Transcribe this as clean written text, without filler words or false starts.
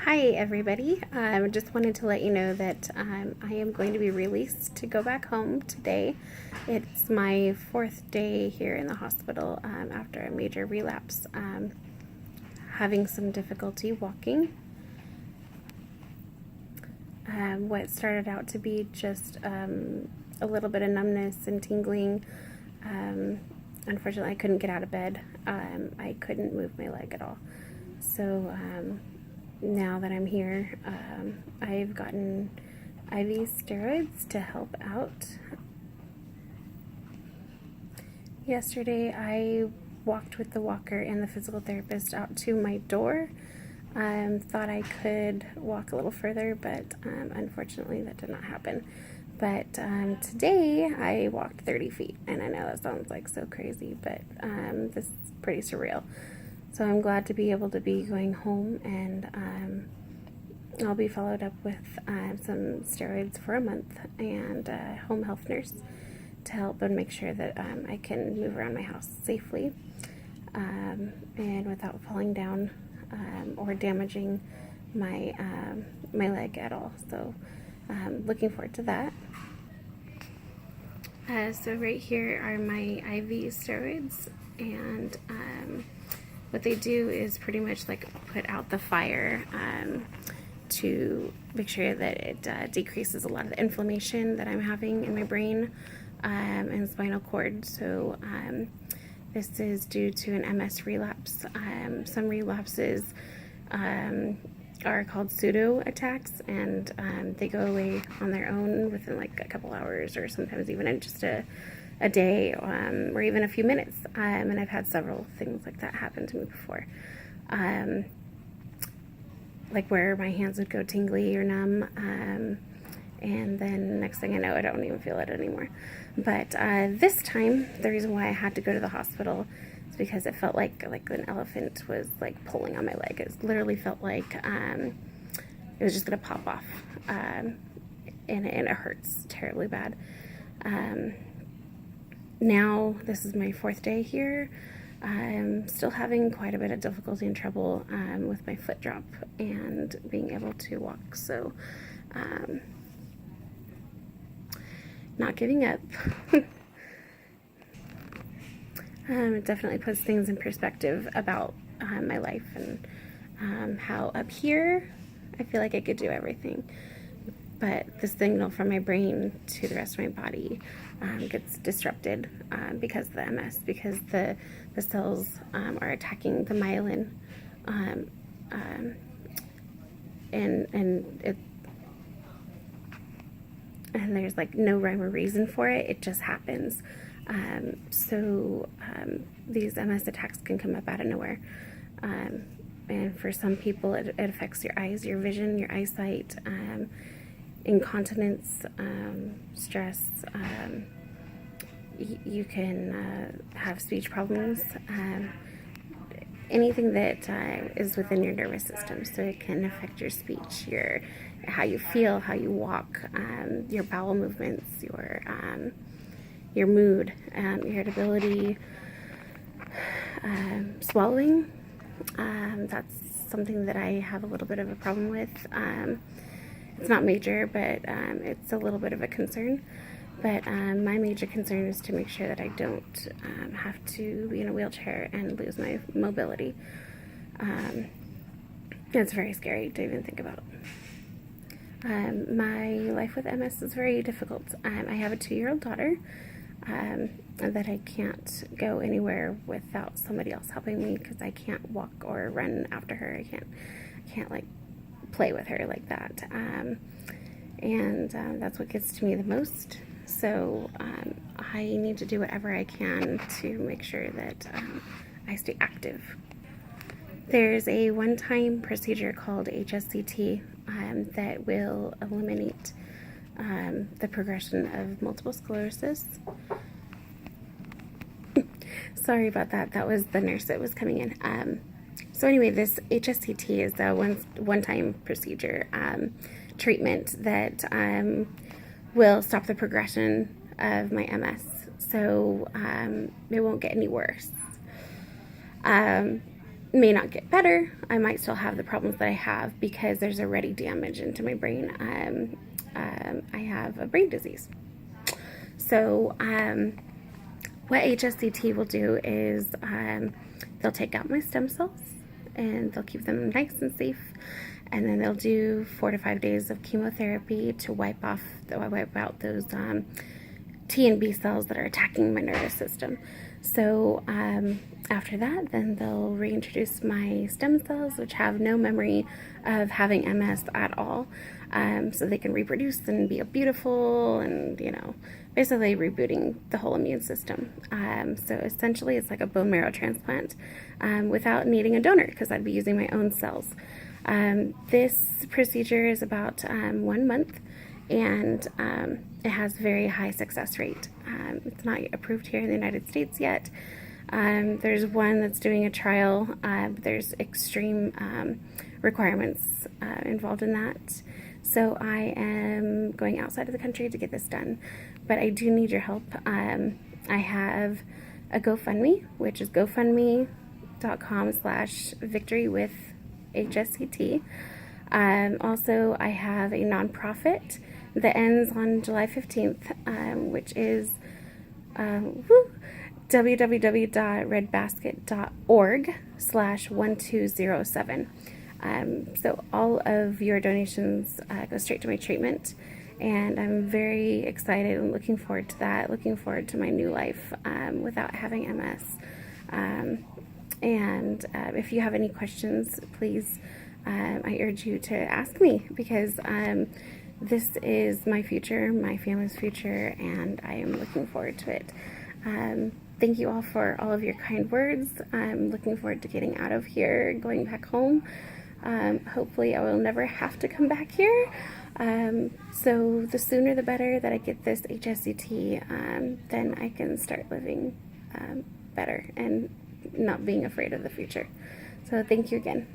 Hi everybody, just wanted to let you know that I am going to be released to go back home today. It's my 4th day here in the hospital after a major relapse, having some difficulty walking. What started out to be just a little bit of numbness and tingling. Unfortunately, I couldn't get out of bed. I couldn't move my leg at all. So now that I'm here, I've gotten IV steroids to help out. Yesterday, I walked with the walker and the physical therapist out to my door. Thought I could walk a little further, but unfortunately that did not happen. But today I walked 30 feet, and I know that sounds like so crazy, but this is pretty surreal. So I'm glad to be able to be going home, and I'll be followed up with some steroids for a month and a home health nurse to help and make sure that I can move around my house safely and without falling down or damaging my leg at all. So looking forward to that. So right here are my IV steroids, and what they do is pretty much like put out the fire to make sure that it decreases a lot of the inflammation that I'm having in my brain and spinal cord. So this is due to an MS relapse. Some relapses are called pseudo attacks, and they go away on their own within like a couple hours, or sometimes even in just a day, or even a few minutes. And I've had several things like that happen to me before. Like where my hands would go tingly or numb, and then next thing I know, I don't even feel it anymore. But this time, the reason why I had to go to the hospital is because it felt like an elephant was like pulling on my leg. It literally felt like it was just gonna pop off, and it hurts terribly bad. Now, this is my 4th day here. I'm still having quite a bit of difficulty and trouble with my foot drop and being able to walk. So, not giving up. It definitely puts things in perspective about my life and how up here I feel like I could do everything. But the signal from my brain to the rest of my body gets disrupted because of the MS, because the cells are attacking the myelin, and there's like no rhyme or reason for it. It just happens. So these MS attacks can come up out of nowhere. And for some people, it affects your eyes, your vision, your eyesight, incontinence, stress. You can have speech problems, anything that is within your nervous system. So it can affect your speech, how you feel, how you walk, your bowel movements, your mood, irritability, swallowing. That's something that I have a little bit of a problem with. It's not major, but it's a little bit of a concern. But my major concern is to make sure that I don't have to be in a wheelchair and lose my mobility. It's very scary to even think about. My life with MS is very difficult. I have a 2-year-old daughter that I can't go anywhere without somebody else helping me, because I can't walk or run after her. I can't like play with her like that. And that's what gets to me the most. So I need to do whatever I can to make sure that I stay active. There's a one-time procedure called HSCT that will eliminate the progression of multiple sclerosis. Sorry about that. That was the nurse that was coming in. So anyway, this HSCT is a one-time procedure treatment that will stop the progression of my MS. So it won't get any worse. may not get better. I might still have the problems that I have because there's already damage into my brain. I have a brain disease. So what HSCT will do is they'll take out my stem cells and they'll keep them nice and safe, and then they'll do 4 to 5 days of chemotherapy to wipe out those T and B cells that are attacking my nervous system. So after that, then they'll reintroduce my stem cells, which have no memory of having MS at all, so they can reproduce and be beautiful, and basically rebooting the whole immune system. So essentially, it's like a bone marrow transplant without needing a donor, because I'd be using my own cells. This procedure is about 1 month, and it has very high success rate. It's not approved here in the United States yet. There's one that's doing a trial. There's extreme requirements involved in that. So I am going outside of the country to get this done. But I do need your help. I have a GoFundMe, which is gofundme.com/victorywithhsct. Also, I have a nonprofit that ends on July 15th, which is www.redbasket.org/1207. So all of your donations go straight to my treatment, and I'm very excited and looking forward to that, looking forward to my new life without having MS. And if you have any questions, please, I urge you to ask me, because this is my future, my family's future, and I am looking forward to it. Thank you all for all of your kind words. I'm looking forward to getting out of here, going back home. Hopefully I will never have to come back here. So the sooner the better that I get this HSCT, then I can start living better and not being afraid of the future. So thank you again.